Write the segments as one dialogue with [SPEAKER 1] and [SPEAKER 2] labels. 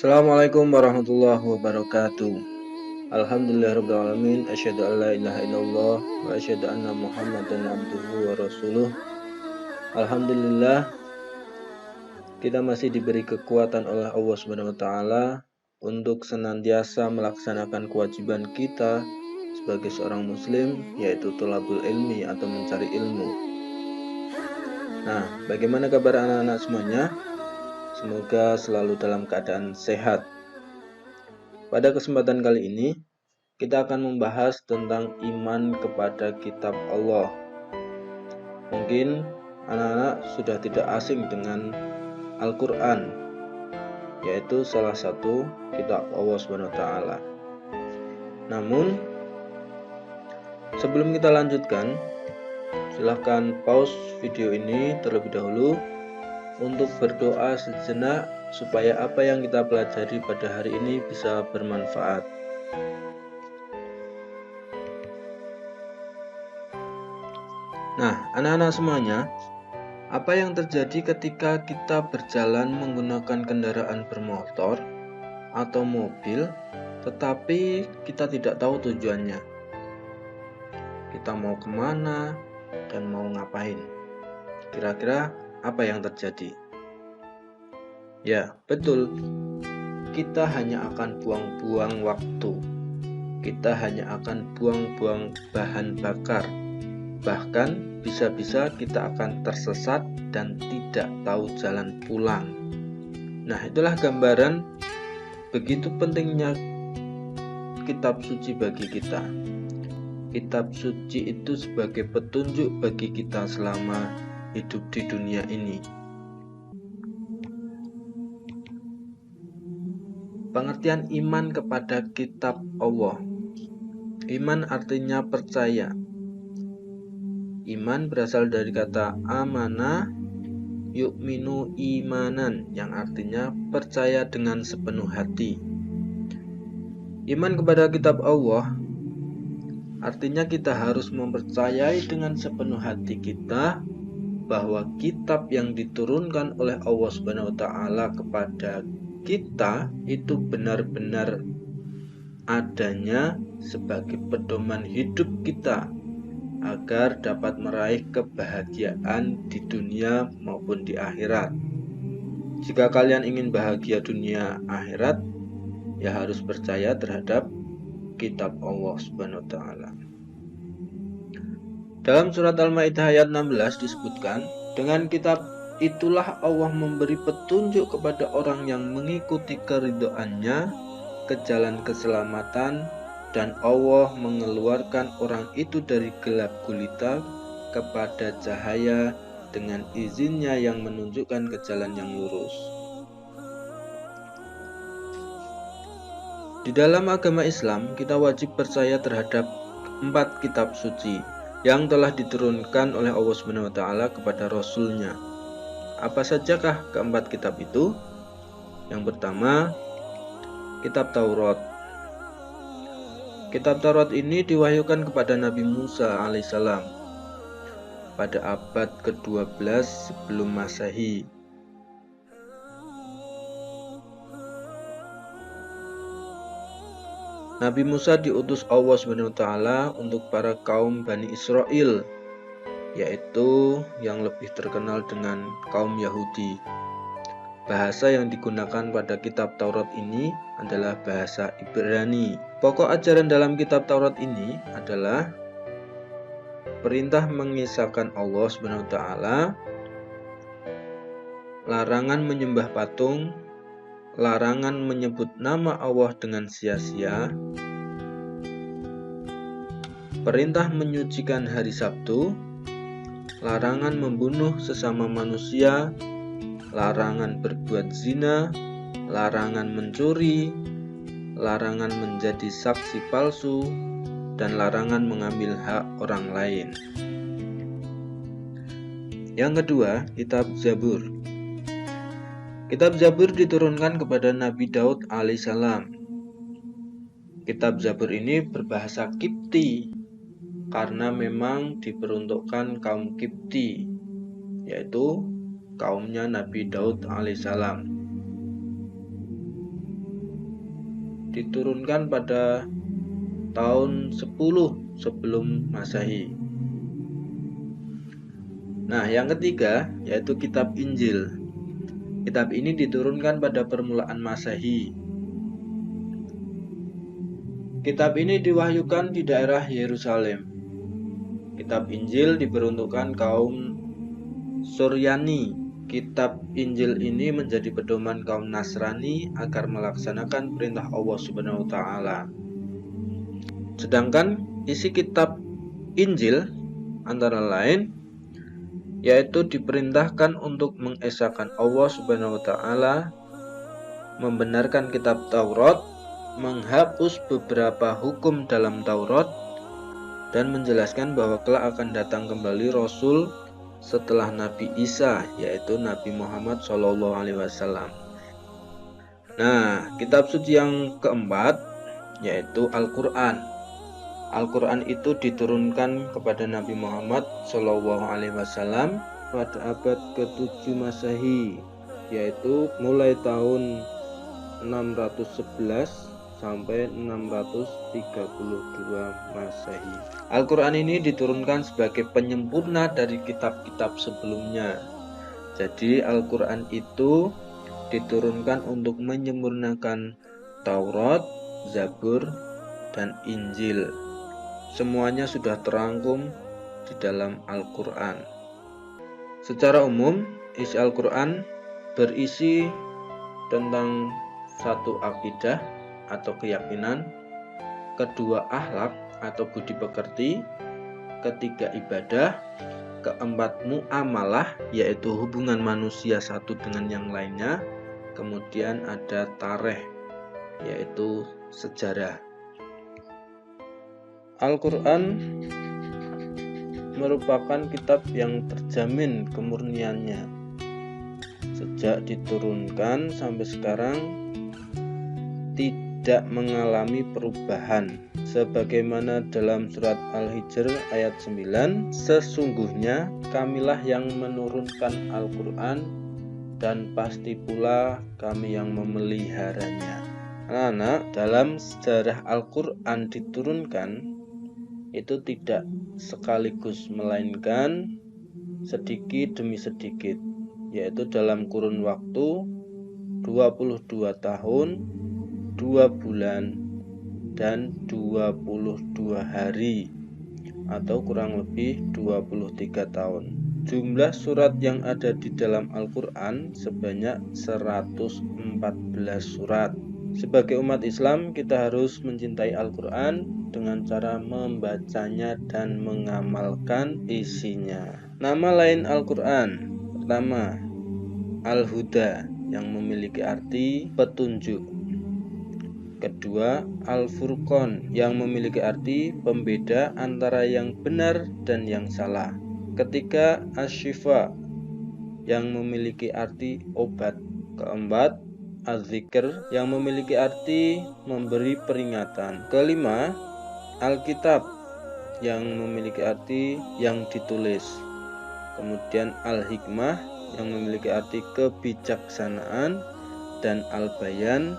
[SPEAKER 1] Assalamualaikum warahmatullahi wabarakatuh. Alhamdulillahirabbil alamin, asyhadu an la ilaha illallah wa asyhadu anna Muhammadan abduhu wa rasuluh. Alhamdulillah, kita masih diberi kekuatan oleh Allah Subhanahu wa taala untuk senantiasa melaksanakan kewajiban kita sebagai seorang muslim, yaitu thalabul ilmi atau mencari ilmu. Nah, bagaimana kabar anak-anak semuanya? Semoga selalu dalam keadaan sehat. Pada kesempatan kali ini, kita akan membahas tentang iman kepada kitab Allah. Mungkin anak-anak sudah tidak asing dengan Al-Quran, yaitu salah satu kitab Allah SWT. Namun, sebelum kita lanjutkan, silahkan pause video ini terlebih dahulu untuk berdoa sejenak supaya apa yang kita pelajari pada hari ini bisa bermanfaat. Nah, anak-anak semuanya, apa yang terjadi ketika kita berjalan menggunakan kendaraan bermotor atau mobil, tetapi kita tidak tahu tujuannya? Kita mau kemana dan mau ngapain? Kira-kira apa yang terjadi? Ya, betul. Kita hanya akan buang-buang waktu. Kita hanya akan buang-buang bahan bakar. Bahkan bisa-bisa kita akan tersesat dan tidak tahu jalan pulang. Nah, itulah gambaran begitu pentingnya kitab suci bagi kita. Kitab suci itu sebagai petunjuk bagi kita selama hidup di dunia ini. Pengertian iman kepada kitab Allah. Iman artinya percaya. Iman berasal dari kata amana yu'minu imanan, yang artinya percaya dengan sepenuh hati. Iman kepada kitab Allah artinya kita harus mempercayai dengan sepenuh hati kita bahwa kitab yang diturunkan oleh Allah Subhanahu wa taala kepada kita itu benar-benar adanya sebagai pedoman hidup kita agar dapat meraih kebahagiaan di dunia maupun di akhirat. Jika kalian ingin bahagia dunia akhirat, ya harus percaya terhadap kitab Allah Subhanahu wa taala. Dalam surat Al-Maidah ayat 16 disebutkan, dengan kitab itulah Allah memberi petunjuk kepada orang yang mengikuti keridhoannya ke jalan keselamatan, dan Allah mengeluarkan orang itu dari gelap gulita kepada cahaya dengan izinnya yang menunjukkan ke jalan yang lurus. Di dalam agama Islam, kita wajib percaya terhadap 4 kitab suci yang telah diturunkan oleh Allah Subhanahu wa taala kepada Rasul-Nya. Apa sajakah keempat kitab itu? Yang pertama, kitab Taurat. Kitab Taurat ini diwahyukan kepada Nabi Musa alaihissalam pada abad ke-12 sebelum Masehi. Nabi Musa diutus Allah SWT untuk para kaum Bani Israel, yaitu yang lebih terkenal dengan kaum Yahudi. Bahasa yang digunakan pada kitab Taurat ini adalah bahasa Ibrani. Pokok ajaran dalam kitab Taurat ini adalah perintah mengisahkan Allah SWT, larangan menyembah patung, larangan menyebut nama Allah dengan sia-sia, perintah menyucikan hari Sabtu, larangan membunuh sesama manusia, larangan berbuat zina, larangan mencuri, larangan menjadi saksi palsu, dan larangan mengambil hak orang lain. Yang kedua, kitab Zabur. Kitab Zabur diturunkan kepada Nabi Daud alaihissalam. Kitab Zabur ini berbahasa Kipti karena memang diperuntukkan kaum Kipti, yaitu kaumnya Nabi Daud alaihissalam. diturunkan pada tahun 10 sebelum Masehi. Nah, yang ketiga yaitu kitab Injil. Kitab ini diturunkan pada permulaan Masehi. Kitab ini diwahyukan di daerah Yerusalem. Kitab Injil diperuntukkan kaum Suryani. Kitab Injil ini menjadi pedoman kaum Nasrani agar melaksanakan perintah Allah Subhanahu wa taala. Sedangkan isi kitab Injil antara lain yaitu diperintahkan untuk mengesahkan Allah Subhanahu wa taala, membenarkan kitab Taurat, menghapus beberapa hukum dalam Taurat, dan menjelaskan bahwa kelak akan datang kembali Rasul setelah Nabi Isa, yaitu Nabi Muhammad SAW. Nah, kitab suci yang keempat yaitu Al-Quran. Al-Quran itu diturunkan kepada Nabi Muhammad SAW pada abad ke-7 Masehi, yaitu mulai tahun 611 sampai 632 Masehi. Al-Quran ini diturunkan sebagai penyempurna dari kitab-kitab sebelumnya. Jadi Al-Quran itu diturunkan untuk menyempurnakan Taurat, Zabur, dan Injil. Semuanya sudah terangkum di dalam Al-Quran. Secara umum, isi Al-Quran berisi tentang satu akidah atau keyakinan, kedua akhlak atau budi pekerti, ketiga ibadah, keempat muamalah yaitu hubungan manusia satu dengan yang lainnya, kemudian ada tarikh yaitu sejarah. Al-Quran merupakan kitab yang terjamin kemurniannya. Sejak diturunkan sampai sekarang tidak mengalami perubahan. Sebagaimana dalam surat Al-Hijr ayat 9, sesungguhnya kamilah yang menurunkan Al-Quran dan pasti pula kami yang memeliharanya. Anak-anak, dalam sejarah Al-Quran diturunkan itu tidak sekaligus, melainkan sedikit demi sedikit, yaitu dalam kurun waktu 22 tahun, 2 bulan, dan 22 hari, atau kurang lebih 23 tahun. Jumlah surat yang ada di dalam Al-Quran sebanyak 114 surat. Sebagai umat Islam, kita harus mencintai Al-Quran dengan cara membacanya dan mengamalkan isinya. Nama lain Al-Quran: pertama, Al-Huda, yang memiliki arti petunjuk. Kedua, Al-Furqan, yang memiliki arti pembeda antara yang benar dan yang salah. Ketiga, Asy-Syifa, yang memiliki arti obat. Keempat, Az-Zikr, yang memiliki arti memberi peringatan. Kelima, Alkitab, yang memiliki arti yang ditulis. Kemudian Al-Hikmah, yang memiliki arti kebijaksanaan, dan Al-Bayan,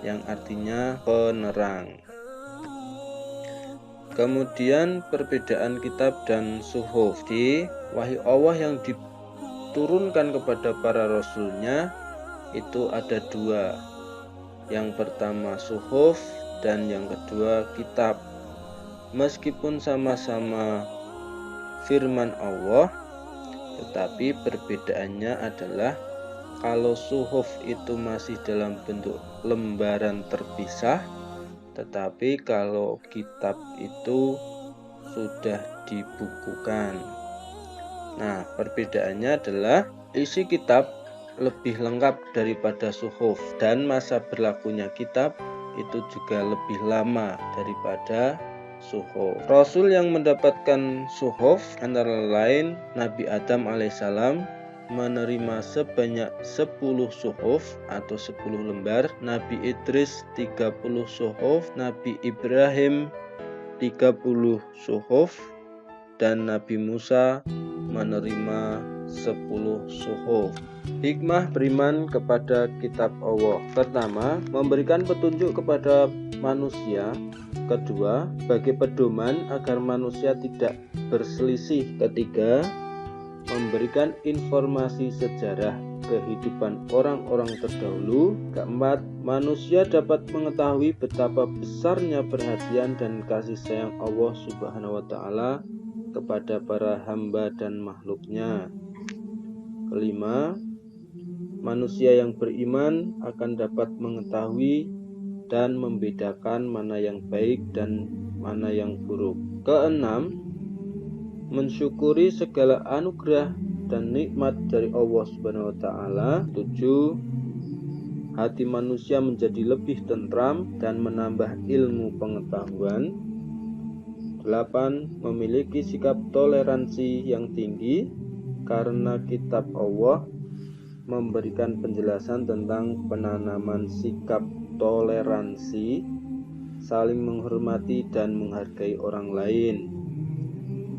[SPEAKER 1] yang artinya penerang. Kemudian perbedaan kitab dan suhuf. Di wahyu Allah yang diturunkan kepada para rasulnya itu ada dua. Yang pertama suhuf dan yang kedua kitab. Meskipun sama-sama firman Allah, tetapi perbedaannya adalah kalau suhuf itu masih dalam bentuk lembaran terpisah, tetapi kalau kitab itu sudah dibukukan. Nah, perbedaannya adalah isi kitab lebih lengkap daripada suhuf, dan masa berlakunya kitab itu juga lebih lama daripada suhuf. Rasul yang mendapatkan suhuf antara lain Nabi Adam alaihissalam menerima sebanyak 10 suhuf atau 10 lembar, Nabi Idris 30 suhuf, Nabi Ibrahim 30 suhuf, dan Nabi Musa menerima 10 suhuf. Hikmah beriman kepada kitab Allah. Pertama, memberikan petunjuk kepada manusia. Kedua, sebagai pedoman agar manusia tidak berselisih. Ketiga, memberikan informasi sejarah kehidupan orang-orang terdahulu. Keempat, manusia dapat mengetahui betapa besarnya perhatian dan kasih sayang Allah Subhanahu wa Ta'ala kepada para hamba dan makhluknya. Kelima, manusia yang beriman akan dapat mengetahui dan membedakan mana yang baik dan mana yang buruk. Keenam, mensyukuri segala anugerah dan nikmat dari Allah Subhanahu wa Ta'ala. 7. Hati manusia menjadi lebih tentram dan menambah ilmu pengetahuan. 8. Memiliki sikap toleransi yang tinggi karena kitab Allah memberikan penjelasan tentang penanaman sikap toleransi, saling menghormati dan menghargai orang lain.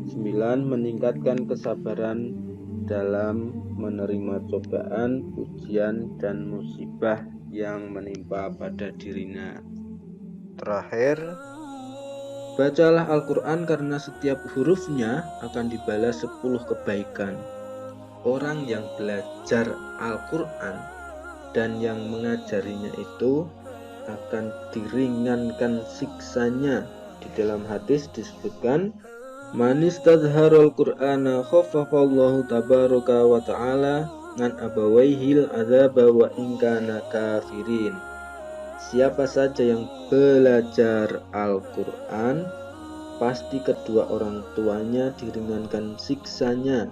[SPEAKER 1] 9. Meningkatkan kesabaran dalam menerima cobaan, ujian, dan musibah yang menimpa pada dirinya. Terakhir, bacalah Al-Quran karena setiap hurufnya akan dibalas 10 kebaikan. Orang yang belajar Al-Quran dan yang mengajarinya itu akan diringankan siksanya. Di dalam hadis disebutkan, man istadharul Qur'ana khaffafallahu tabaraka wa ta'ala an abawaihil adzaba wa in kana kafirin. Siapa saja yang belajar Al-Quran, pasti kedua orang tuanya diringankan siksanya,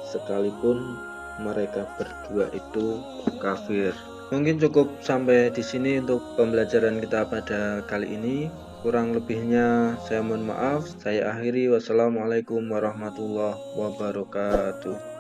[SPEAKER 1] sekalipun mereka berdua itu kafir. Mungkin cukup sampai di sini untuk pembelajaran kita pada kali ini. Kurang lebihnya saya mohon maaf. Saya akhiri. Wassalamualaikum warahmatullahi wabarakatuh.